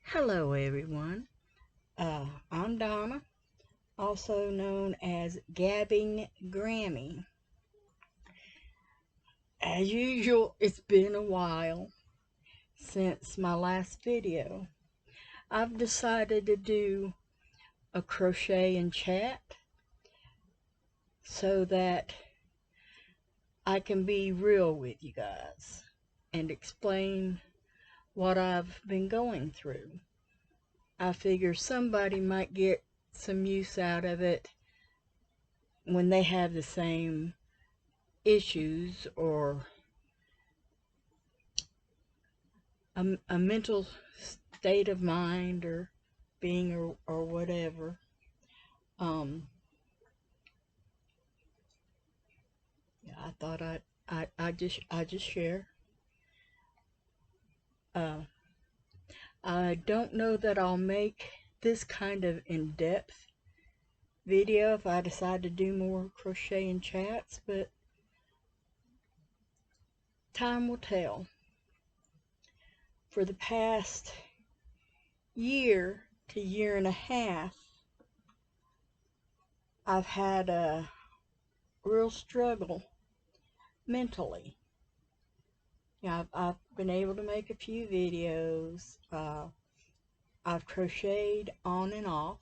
Hello everyone, I'm Donna, also known as Gabbing Grammy. As usual, it's been a while since my last video. I've decided to do a crochet and chat so that I can be real with you guys and explain what I've been going through. I figure somebody might get some use out of it when they have the same issues or a mental state of mind or being or whatever. Yeah, I thought I just share. Uh, I don't know that I'll make this kind of in-depth video if I decide to do more crochet and chats, but time will tell. For the past year to year and a half, I've had a real struggle mentally. Yeah, I've been able to make a few videos. I've crocheted on and off,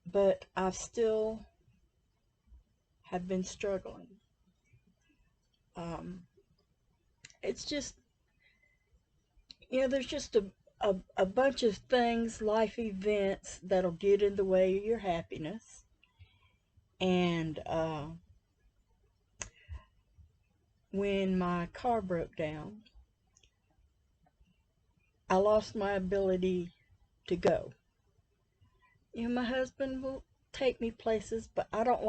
but I've still have been struggling. It's just, there's just a bunch of things, life events that'll get in the way of your happiness. And when my car broke down, I lost my ability to go. My husband will take me places, but I don't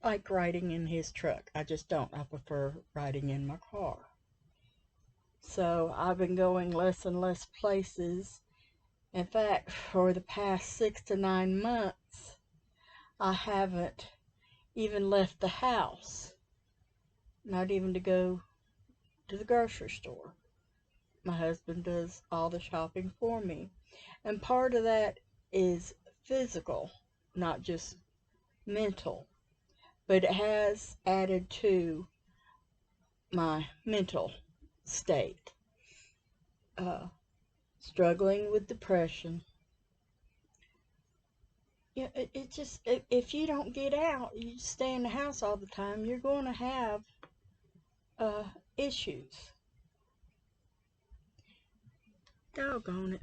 like riding in his truck. I just don't. I prefer riding in my car. So I've been going less and less places. In fact, for the past 6 to 9 months, I haven't even left the house. Not even to go to the grocery store. My husband does all the shopping for me. And part of that is physical, not just mental. But it has added to my mental state. Struggling with depression. It just, if you don't get out, you stay in the house all the time, you're going to have issues. Doggone it.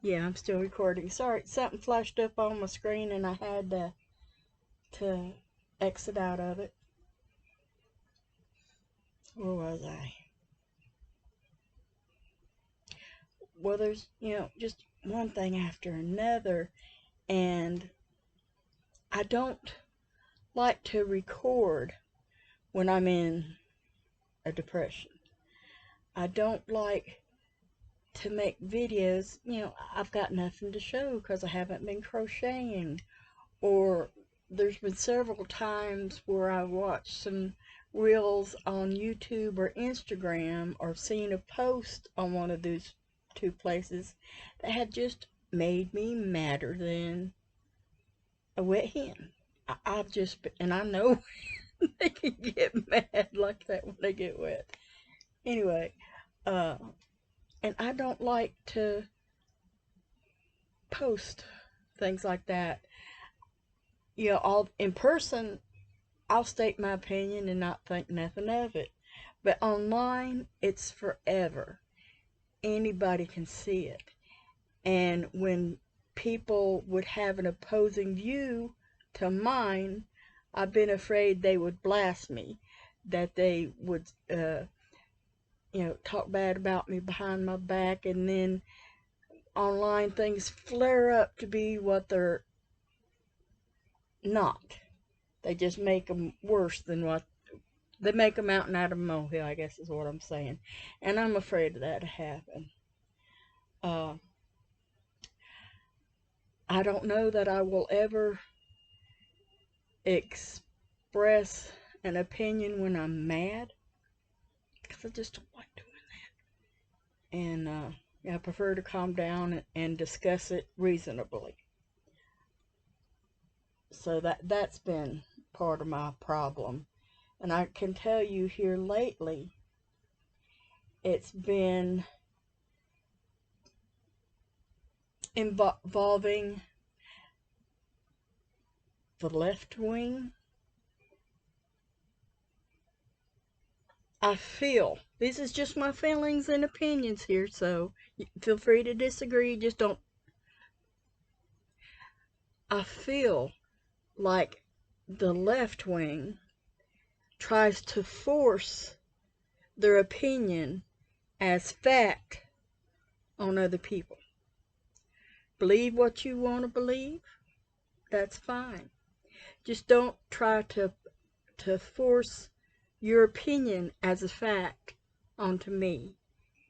Yeah, I'm still recording. Sorry, something flashed up on my screen and I had to exit out of it. Where was I? Well, there's, just one thing after another, and I don't like to record when I'm in a depression. I don't like to make videos, I've got nothing to show because I haven't been crocheting. Or there's been several times where I watched some reels on YouTube or Instagram or seen a post on one of those two places that had just made me madder than a wet hen. I've just been, and I know they can get mad like that when they get wet. Anyway, and I don't like to post things like that. All in person, I'll state my opinion and not think nothing of it. But online, it's forever. Anybody can see it. And when people would have an opposing view to mine, I've been afraid they would blast me, that they would, talk bad about me behind my back, and then online things flare up to be what they're not. They just make them worse than what they make a mountain out of a molehill, I guess is what I'm saying. And I'm afraid of that to happen. I don't know that I will ever express an opinion when I'm mad, because I just don't like doing that. And yeah, I prefer to calm down and discuss it reasonably. So that's been part of my problem. And I can tell you here lately, it's been involving the left wing. I feel, this is just my feelings and opinions here, so feel free to disagree, just don't. I feel like the left wing tries to force their opinion as fact on other people. Believe what you want to believe, that's fine. Just don't try to force your opinion as a fact onto me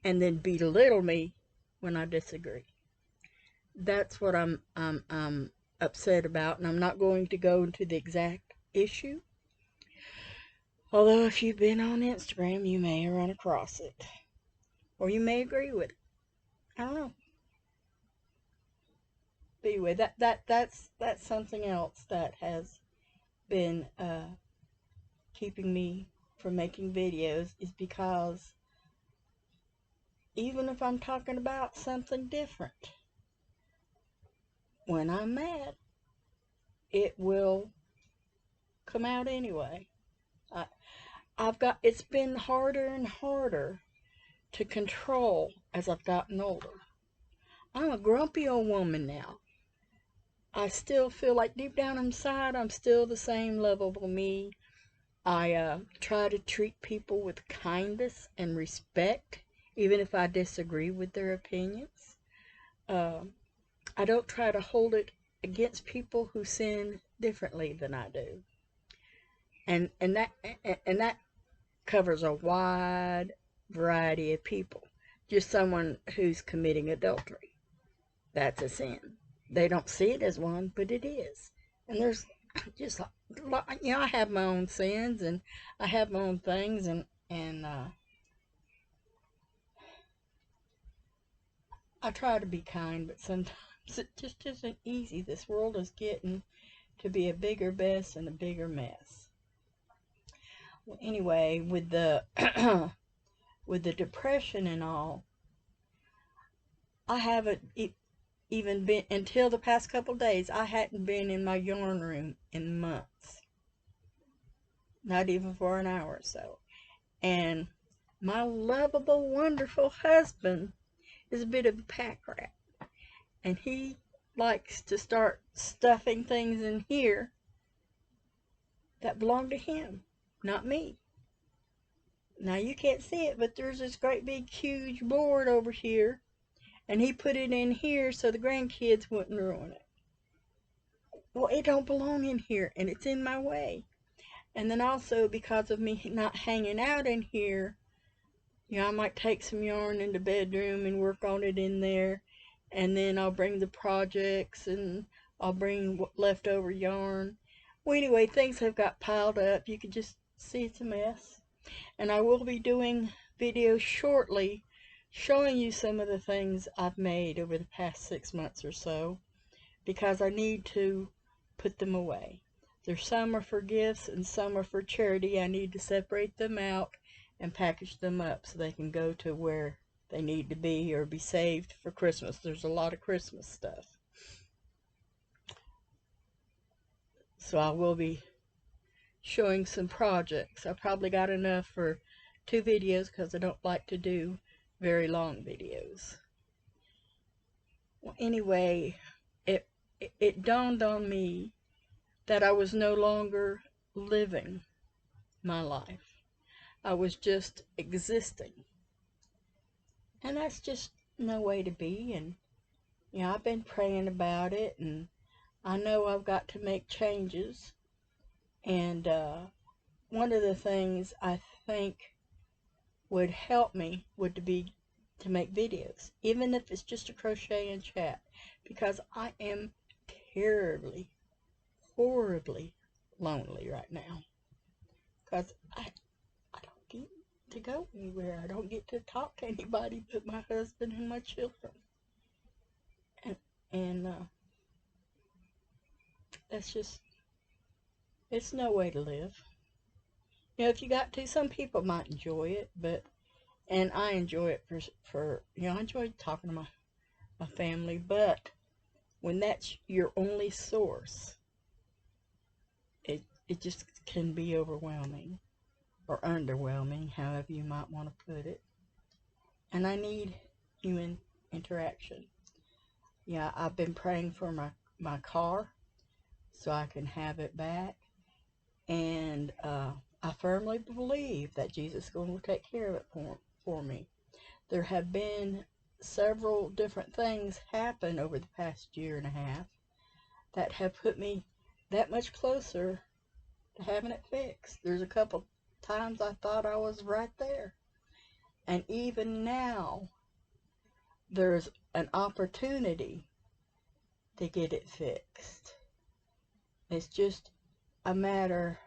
and then belittle me when I disagree. That's what I'm upset about, and I'm not going to go into the exact issue. Although if you've been on Instagram, you may run across it, or you may agree with it. I don't know. But anyway, that's something else that has been keeping me from making videos, is because even if I'm talking about something different, when I'm mad, it will come out anyway. It's been harder and harder to control as I've gotten older. I'm a grumpy old woman now. I still feel like deep down inside, I'm still the same lovable me. I try to treat people with kindness and respect, even if I disagree with their opinions. I don't try to hold it against people who sin differently than I do. And that covers a wide variety of people. Just someone who's committing adultery, that's a sin. They don't see it as one, but it is. And there's just, I have my own sins, and I have my own things, and I try to be kind, but sometimes it just isn't easy. This world is getting to be a bigger mess and a bigger mess. Well, anyway, with the with the depression and all, I haven't even been, until the past couple days, I hadn't been in my yarn room in months. Not even for an hour or so. And my lovable, wonderful husband is a bit of a pack rat. And he likes to start stuffing things in here that belong to him, not me. Now you can't see it, but there's this great big huge board over here, and he put it in here so the grandkids wouldn't ruin it. Well, it don't belong in here, and it's in my way. And then also, because of me not hanging out in here, I might take some yarn in the bedroom and work on it in there, and then I'll bring the projects, and I'll bring leftover yarn. Well, anyway, things have got piled up. You can just see it's a mess. And I will be doing videos shortly showing you some of the things I've made over the past 6 months or so, because I need to put them away. There's some are for gifts and some are for charity. I need to separate them out and package them up so they can go to where they need to be or be saved for Christmas. There's a lot of Christmas stuff. So I will be showing some projects. I probably got enough for 2 videos because I don't like to do very long videos. Well, anyway, it dawned on me that I was no longer living my life. I was just existing. And that's just no way to be. And I've been praying about it, and I know I've got to make changes. And one of the things I think would help me would be to make videos, even if it's just a crochet and chat, because I am terribly, horribly lonely right now because I don't get to go anywhere. I don't get to talk to anybody but my husband and my children. And, and that's just, it's no way to live. If you got to, some people might enjoy it, but, and I enjoy it for I enjoy talking to my family, but when that's your only source, it just can be overwhelming or underwhelming, however you might want to put it. And I need human interaction. Yeah, I've been praying for my car so I can have it back. And I firmly believe that Jesus is going to take care of it for me. There have been several different things happen over the past year and a half that have put me that much closer to having it fixed. There's a couple times I thought I was right there. And even now, there's an opportunity to get it fixed. It's just a matter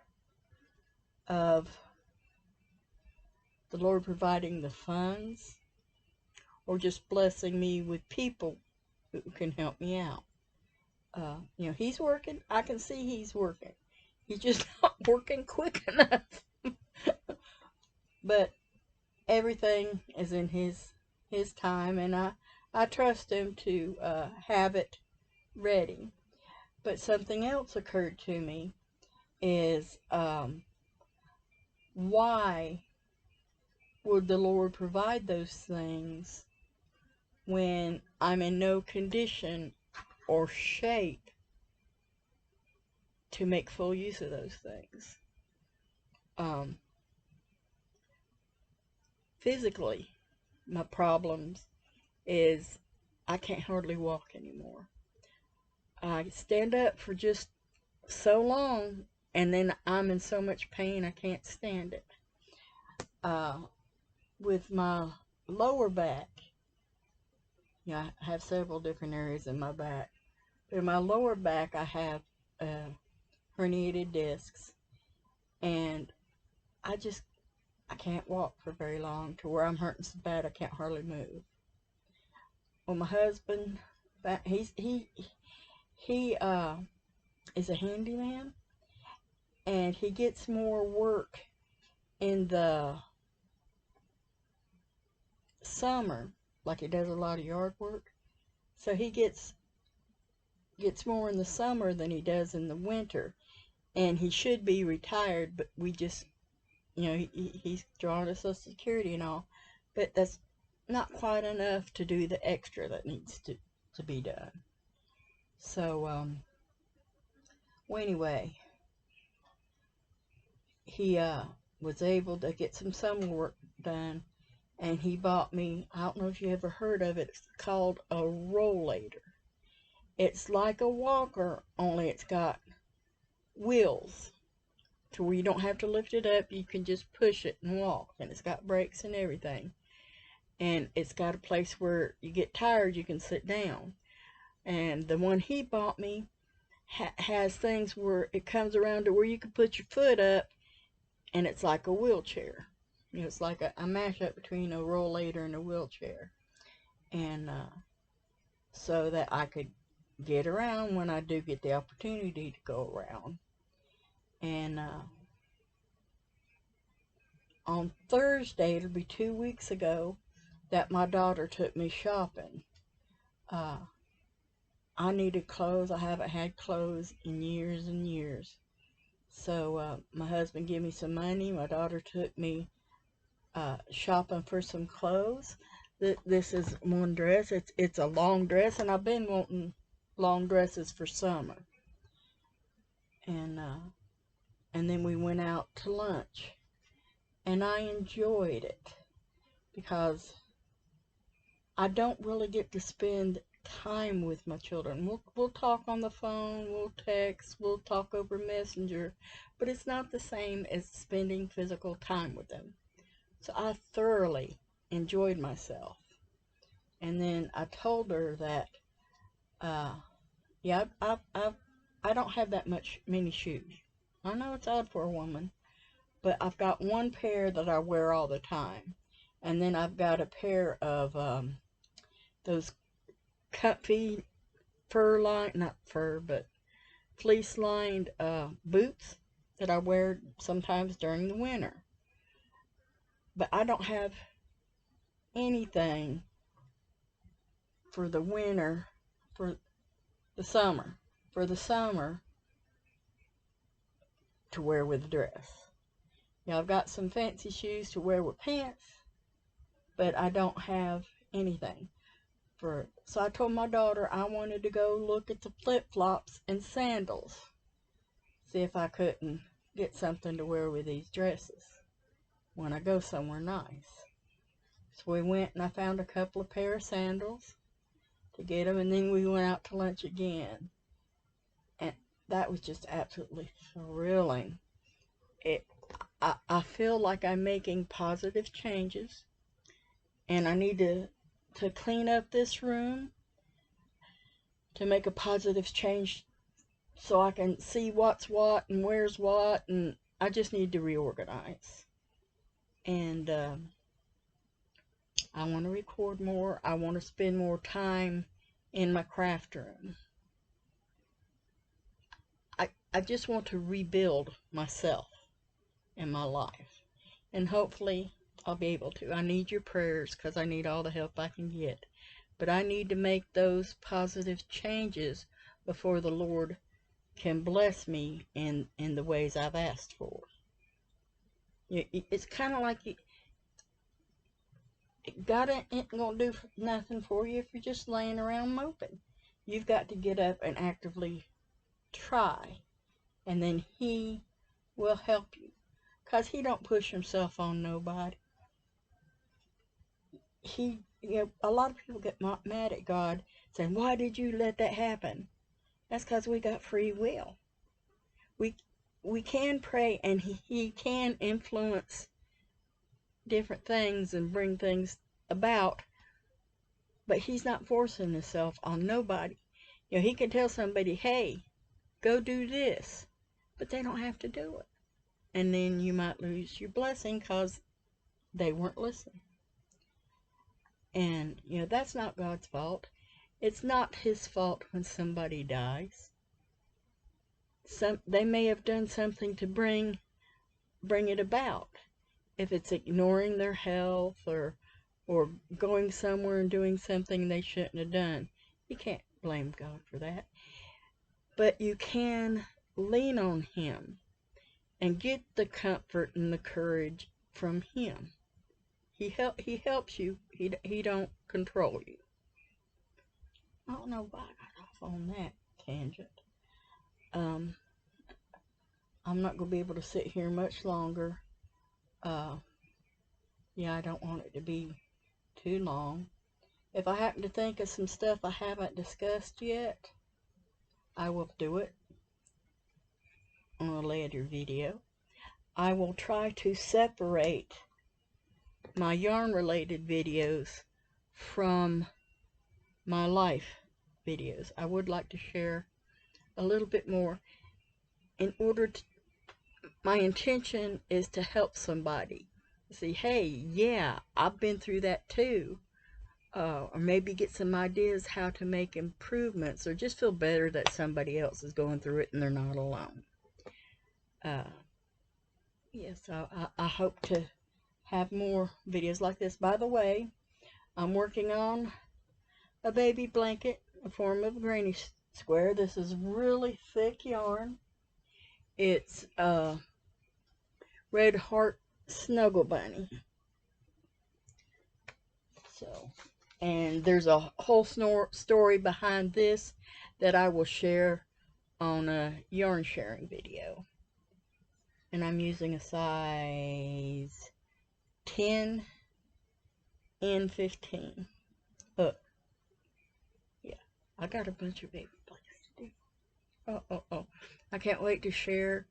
of the Lord providing the funds or just blessing me with people who can help me out. He's working. I can see he's working. He's just not working quick enough. But everything is in his time, and I trust him to have it ready. But something else occurred to me is why would the Lord provide those things when I'm in no condition or shape to make full use of those things? Physically, my problems is I can't hardly walk anymore. I stand up for just so long, and then I'm in so much pain I can't stand it. With my lower back, I have several different areas in my back. In my lower back, I have herniated discs, and I can't walk for very long to where I'm hurting so bad I can't hardly move. Well, my husband, he is a handyman, and he gets more work in the summer, like he does a lot of yard work. So he gets more in the summer than he does in the winter, and he should be retired, but we just, he's drawing to Social Security and all, but that's not quite enough to do the extra that needs to be done. So, well, anyway, he was able to get some summer work done, and he bought me, I don't know if you ever heard of it, it's called a rollator. It's like a walker, only it's got wheels to where you don't have to lift it up, you can just push it and walk, and it's got brakes and everything. And it's got a place where you get tired, you can sit down. And the one he bought me has things where it comes around to where you can put your foot up, and it's like a wheelchair. It's like a mashup between a rollator and a wheelchair. And so that I could get around when I do get the opportunity to go around. And on Thursday, it'll be 2 weeks ago, that my daughter took me shopping. I needed clothes. I haven't had clothes in years and years. So my husband gave me some money. My daughter took me shopping for some clothes. This is one dress. It's a long dress, and I've been wanting long dresses for summer. And then we went out to lunch, and I enjoyed it because I don't really get to spend time with my children. We'll talk on the phone, we'll text, we'll talk over Messenger, but it's not the same as spending physical time with them. So I thoroughly enjoyed myself. And then I told her that, I don't have many shoes. I know it's odd for a woman, but I've got one pair that I wear all the time. And then I've got a pair of those comfy not fur, but fleece-lined boots that I wear sometimes during the winter. But I don't have anything for the winter, for the summer. For the summer to wear with a dress. I've got some fancy shoes to wear with pants, but I don't have anything. So I told my daughter I wanted to go look at the flip-flops and sandals. See if I couldn't get something to wear with these dresses when I go somewhere nice. So we went and I found a couple of pair of sandals to get them, and then we went out to lunch again. And that was just absolutely thrilling. I feel like I'm making positive changes, and I need to clean up this room to make a positive change so I can see what's what and where's what, and I just need to reorganize. And I want to record more. I want to spend more time in my craft room. I just want to rebuild myself and my life, and hopefully I'll be able to. I need your prayers because I need all the help I can get. But I need to make those positive changes before the Lord can bless me in the ways I've asked for. It's kind of like God ain't going to do nothing for you if you're just laying around moping. You've got to get up and actively try, and then He will help you. Because He don't push Himself on nobody. A lot of people get mad at God, saying, why did you let that happen? That's because we got free will. We can pray, and He can influence different things and bring things about, but He's not forcing Himself on nobody. He can tell somebody, hey, go do this, but they don't have to do it. And then you might lose your blessing because they weren't listening. And, that's not God's fault. It's not His fault when somebody dies. They may have done something to bring it about. If it's ignoring their health or going somewhere and doing something they shouldn't have done, you can't blame God for that. But you can lean on Him and get the comfort and the courage from Him. He helps you. He don't control you. I don't know why I got off on that tangent. I'm not going to be able to sit here much longer. I don't want it to be too long. If I happen to think of some stuff I haven't discussed yet, I will do it on a later video. I will try to separate my yarn-related videos from my life videos. I would like to share a little bit more in order to, my intention is to help somebody. See, hey, yeah, I've been through that too. Or maybe get some ideas how to make improvements, or just feel better that somebody else is going through it and they're not alone. So I hope to have more videos like this. By the way, I'm working on a baby blanket in the form of a granny square. This is really thick yarn. It's Red Heart Snuggle Bunny. And there's a whole story behind this that I will share on a yarn sharing video. And I'm using a size 10 and 15. Yeah, I got a bunch of baby blankets to do. I can't wait to share,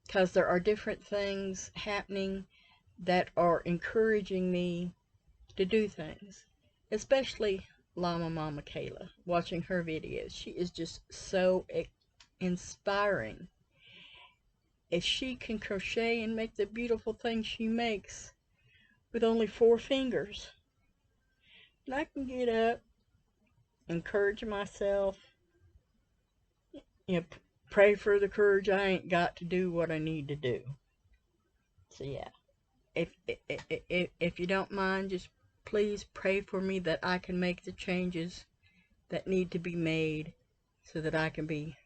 because there are different things happening that are encouraging me to do things. Especially Llama Mama Kayla, watching her videos. She is just so inspiring. if she can crochet and make the beautiful things she makes with only 4 fingers, and I can get up, encourage myself, you know, pray for the courage I ain't got to do what I need to do. So yeah, if you don't mind, just please pray for me that I can make the changes that need to be made so that I can be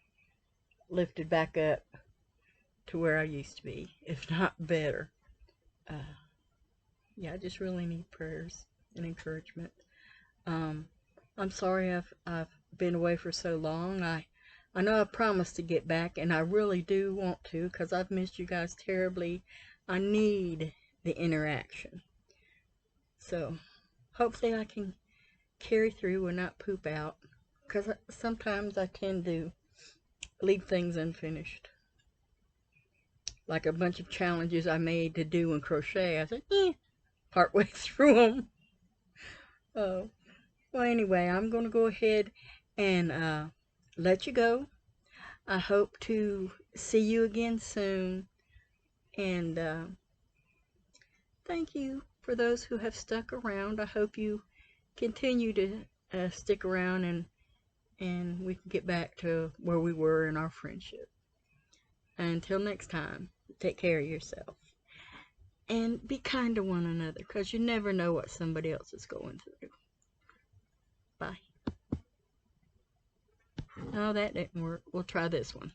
lifted back up to where I used to be, if not better. Yeah, I just really need prayers and encouragement. I'm sorry I've been away for so long. I know I promised to get back, and I really do want to, because I've missed you guys terribly. I need the interaction. So hopefully I can carry through and not poop out, because sometimes I tend to leave things unfinished. Like a bunch of challenges I made to do in crochet. I said, partway through them. Well, anyway, I'm going to go ahead and let you go. I hope to see you again soon. And thank you for those who have stuck around. I hope you continue to stick around, and we can get back to where we were in our friendship. Until next time, take care of yourself. And be kind to one another, because you never know what somebody else is going through. Bye. Oh, that didn't work. We'll try this one.